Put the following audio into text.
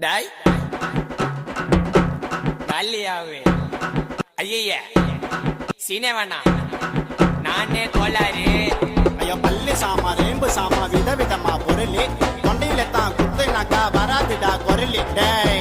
டாய் கல்லியாவே ஐய சீனே வேணாம் நானே கோளாறு ஐயோ பல்லு சாமா ரேம்பு சாமா விதவிதமா பொருளி தொண்டையில தான் குத்துனாக்கா வராதுடா குரலி டேய்